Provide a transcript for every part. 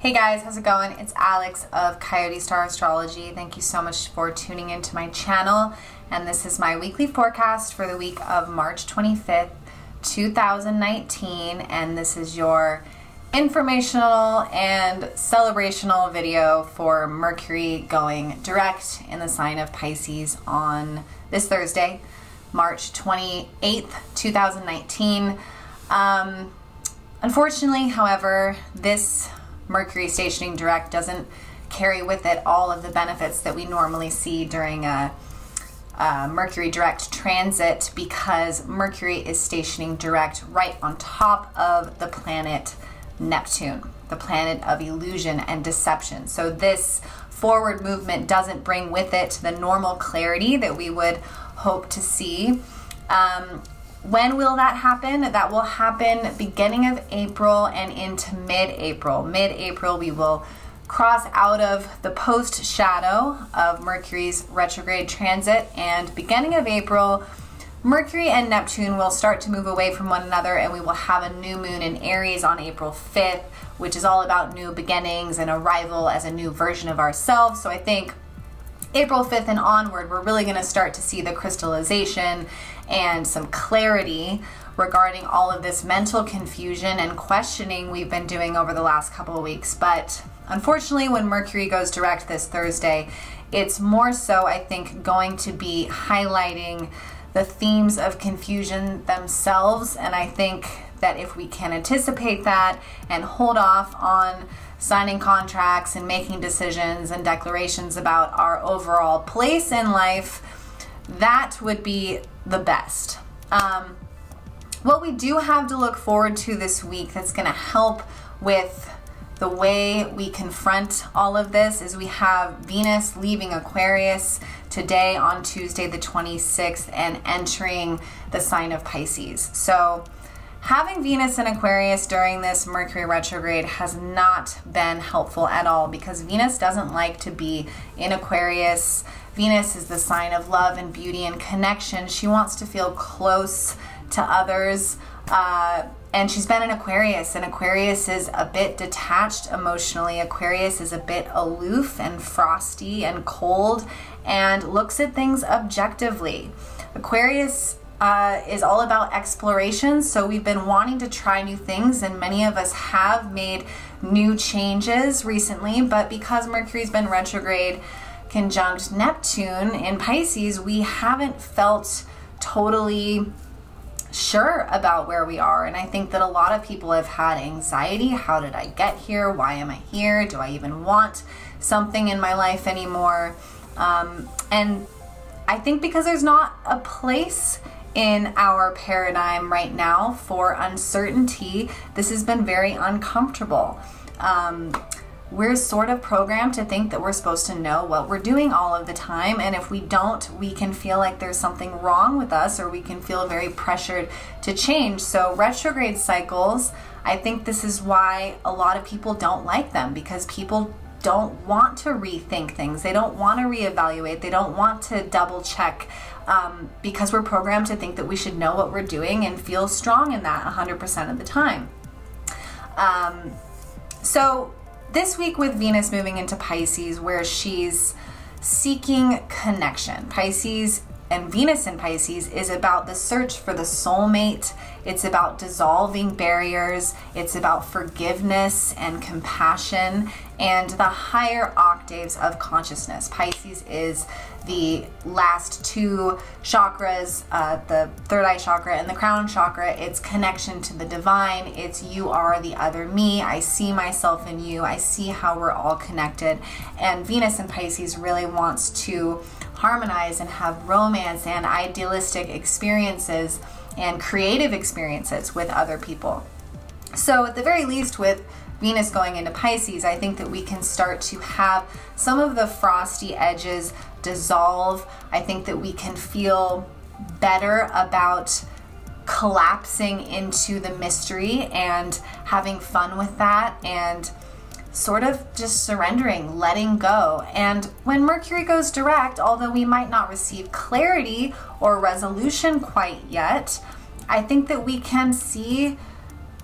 Hey guys, how's it going? It's Alex of Coyote Star Astrology. Thank you so much for tuning into my channel. And this is my weekly forecast for the week of March 25th, 2019. And this is your informational and celebrational video for Mercury going direct in the sign of Pisces on this Thursday, March 28th, 2019. Unfortunately, however, this Mercury stationing direct doesn't carry with it all of the benefits that we normally see during a Mercury direct transit, because Mercury is stationing direct right on top of the planet Neptune, the planet of illusion and deception. So this forward movement doesn't bring with it the normal clarity that we would hope to see. When will that happen? That will happen beginning of April and into mid-April. Mid-April, we will cross out of the post-shadow of Mercury's retrograde transit, and beginning of April, Mercury and Neptune will start to move away from one another, and we will have a new moon in Aries on April 5th, which is all about new beginnings and arrival as a new version of ourselves. So I think April 5th and onward, we're really going to start to see the crystallization and some clarity regarding all of this mental confusion and questioning we've been doing over the last couple of weeks. But unfortunately, when Mercury goes direct this Thursday, it's more so, I think, going to be highlighting the themes of confusion themselves. And I think that if we can anticipate that and hold off on signing contracts and making decisions and declarations about our overall place in life, that would be the best. What we do have to look forward to this week that's going to help with the way we confront all of this is we have Venus leaving Aquarius today on Tuesday the 26th and entering the sign of Pisces. So having Venus in Aquarius during this Mercury retrograde has not been helpful at all, because Venus doesn't like to be in Aquarius. Venus is the sign of love and beauty and connection. She wants to feel close to others, and she's been in Aquarius, and Aquarius is a bit detached emotionally. Aquarius is a bit aloof and frosty and cold and looks at things objectively. Aquarius is all about exploration, so we've been wanting to try new things, and many of us have made new changes recently, but because Mercury's been retrograde conjunct Neptune in Pisces, we haven't felt totally sure about where we are. And I think that a lot of people have had anxiety. How did I get here? Why am I here? Do I even want something in my life anymore? And I think because there's not a place in our paradigm right now for uncertainty, this has been very uncomfortable. We're sort of programmed to think that we're supposed to know what we're doing all of the time, and if we don't, we can feel like there's something wrong with us, or we can feel very pressured to change. So retrograde cycles, I think this is why a lot of people don't like them, because people don't want to rethink things. They don't want to reevaluate. They don't want to double check, because we're programmed to think that we should know what we're doing and feel strong in that 100% of the time. So this week with Venus moving into Pisces, where she's seeking connection, Pisces and Venus in Pisces is about the search for the soulmate. It's about dissolving barriers. It's about forgiveness and compassion and the higher octaves of consciousness. Pisces is the last two chakras, the third eye chakra and the crown chakra. It's connection to the divine. It's you are the other me. I see myself in you. I see how we're all connected. And Venus in Pisces really wants to harmonize and have romance and idealistic experiences and creative experiences with other people. So at the very least, with Venus going into Pisces, I think that we can start to have some of the frosty edges dissolve. I think that we can feel better about collapsing into the mystery and having fun with that, and sort of just surrendering, letting go. And when Mercury goes direct, although we might not receive clarity or resolution quite yet, I think that we can see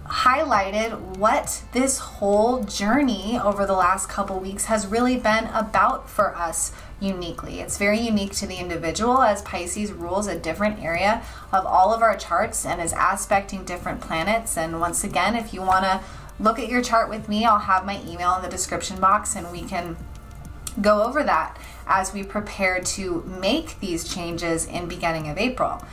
highlighted what this whole journey over the last couple weeks has really been about for us uniquely. It's very unique to the individual, as Pisces rules a different area of all of our charts and is aspecting different planets. And once again, if you want to look at your chart with me, I'll have my email in the description box and we can go over that as we prepare to make these changes in beginning of April.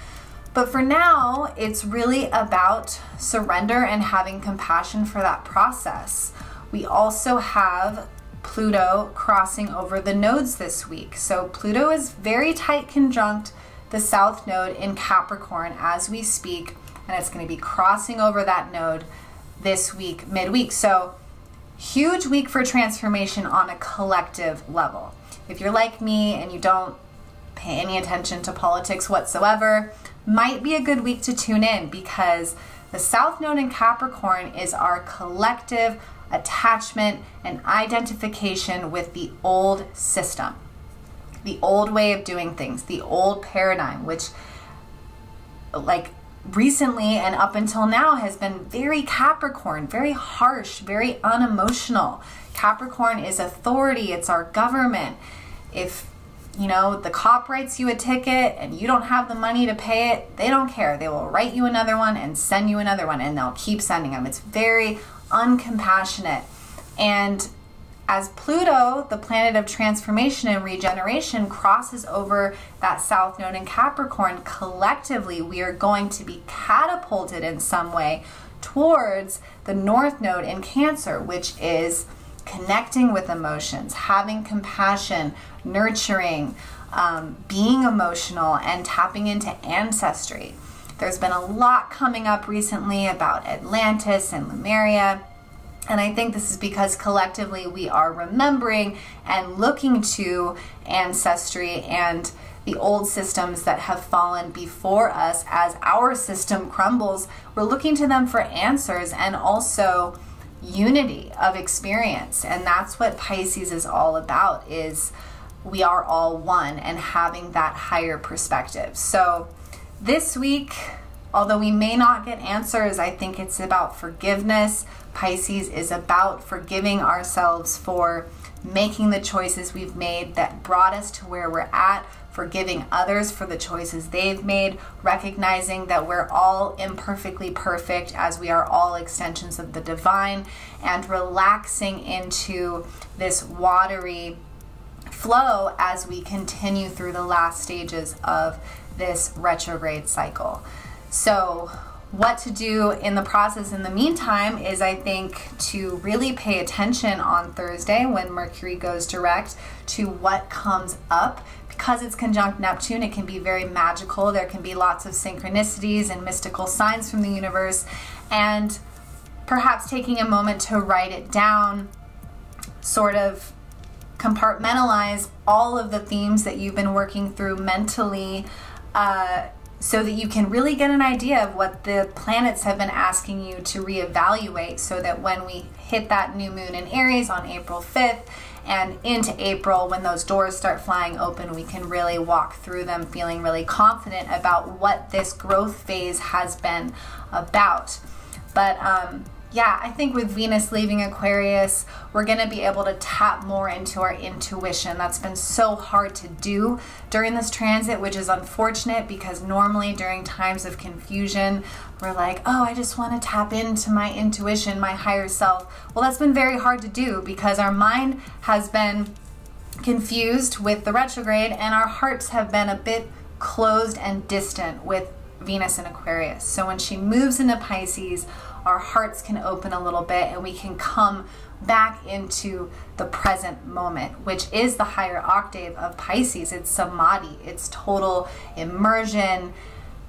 But for now, it's really about surrender and having compassion for that process. We also have Pluto crossing over the nodes this week. So Pluto is very tight conjunct the South Node in Capricorn as we speak, and it's going to be crossing over that node this week, midweek. So huge week for transformation on a collective level. If you're like me and you don't pay any attention to politics whatsoever, might be a good week to tune in, because the South Node in Capricorn is our collective attachment and identification with the old system, the old way of doing things, the old paradigm, which like recently and up until now has been very Capricorn, very harsh, very unemotional. Capricorn is authority, it's our government. If you know, the cop writes you a ticket and you don't have the money to pay it, they don't care. They will write you another one and send you another one, and they'll keep sending them. It's very uncompassionate. And as Pluto, the planet of transformation and regeneration, crosses over that South Node in Capricorn, collectively we are going to be catapulted in some way towards the North Node in Cancer, which is connecting with emotions, having compassion, nurturing, being emotional, and tapping into ancestry. There's been a lot coming up recently about Atlantis and Lemuria, and I think this is because collectively we are remembering and looking to ancestry and the old systems that have fallen before us. As our system crumbles, we're looking to them for answers and also unity of experience. And that's what Pisces is all about, is we are all one and having that higher perspective. So this week, although we may not get answers, I think it's about forgiveness. Pisces is about forgiving ourselves for making the choices we've made that brought us to where we're at, forgiving others for the choices they've made, recognizing that we're all imperfectly perfect as we are all extensions of the divine, and relaxing into this watery flow as we continue through the last stages of this retrograde cycle. So what to do in the process in the meantime is, I think, to really pay attention on Thursday when Mercury goes direct to what comes up. Because it's conjunct Neptune, it can be very magical. There can be lots of synchronicities and mystical signs from the universe, and perhaps taking a moment to write it down, sort of compartmentalize all of the themes that you've been working through mentally, so that you can really get an idea of what the planets have been asking you to reevaluate, so that when we hit that new moon in Aries on April 5th and into April, when those doors start flying open, we can really walk through them feeling really confident about what this growth phase has been about. But yeah, I think with Venus leaving Aquarius, we're going to be able to tap more into our intuition. That's been so hard to do during this transit, which is unfortunate, because normally during times of confusion, we're like, oh, I just want to tap into my intuition, my higher self. Well, that's been very hard to do because our mind has been confused with the retrograde and our hearts have been a bit closed and distant with Venus in Aquarius. So when she moves into Pisces, our hearts can open a little bit and we can come back into the present moment, which is the higher octave of Pisces. It's samadhi, it's total immersion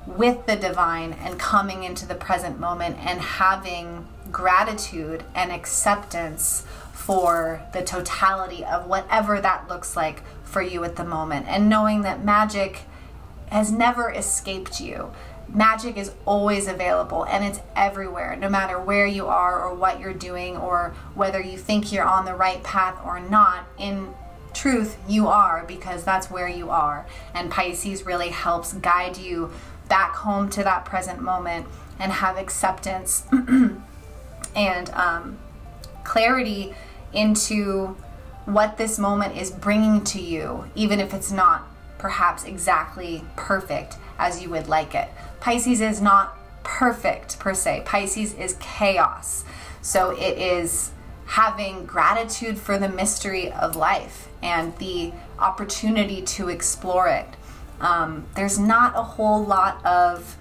with the divine and coming into the present moment and having gratitude and acceptance for the totality of whatever that looks like for you at the moment, and knowing that magic has never escaped you. Magic is always available and it's everywhere, no matter where you are or what you're doing or whether you think you're on the right path or not. In truth, you are, because that's where you are. And Pisces really helps guide you back home to that present moment and have acceptance and clarity into what this moment is bringing to you, even if it's not perhaps exactly perfect as you would like it. Pisces is not perfect per se. Pisces is chaos. So it is having gratitude for the mystery of life and the opportunity to explore it. There's not a whole lot of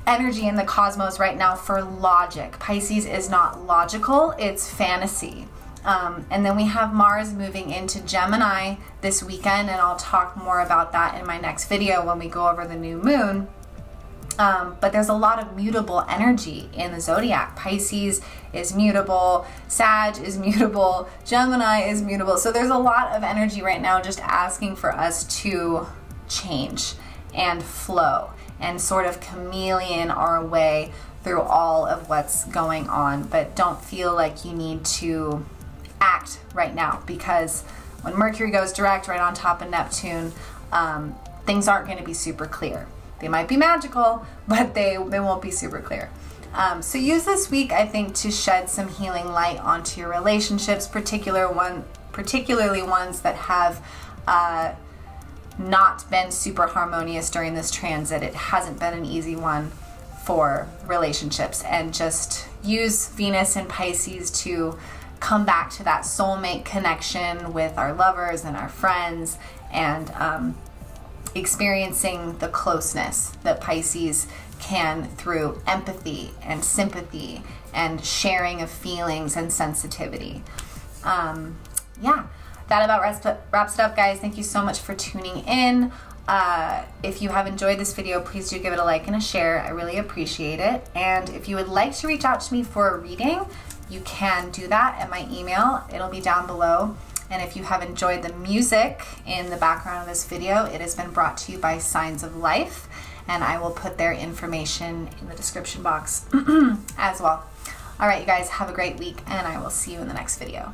energy in the cosmos right now for logic. Pisces is not logical, it's fantasy. And then we have Mars moving into Gemini this weekend, and I'll talk more about that in my next video when we go over the new moon. But there's a lot of mutable energy in the zodiac. Pisces is mutable, Sag is mutable, Gemini is mutable. So there's a lot of energy right now just asking for us to change and flow and sort of chameleon our way through all of what's going on. But don't feel like you need to act right now, because when Mercury goes direct right on top of Neptune, things aren't going to be super clear. They might be magical, but they won't be super clear. So use this week, I think, to shed some healing light onto your relationships, particularly ones that have not been super harmonious during this transit. It hasn't been an easy one for relationships, and just use Venus and Pisces to come back to that soulmate connection with our lovers and our friends, and experiencing the closeness that Pisces can through empathy and sympathy and sharing of feelings and sensitivity. Yeah, that about wraps it up, guys. Thank you so much for tuning in. If you have enjoyed this video, please do give it a like and a share. I really appreciate it. And if you would like to reach out to me for a reading, you can do that at my email. It'll be down below. And if you have enjoyed the music in the background of this video, it has been brought to you by Signs of Life, and I will put their information in the description box as well. All right, you guys, have a great week, and I will see you in the next video.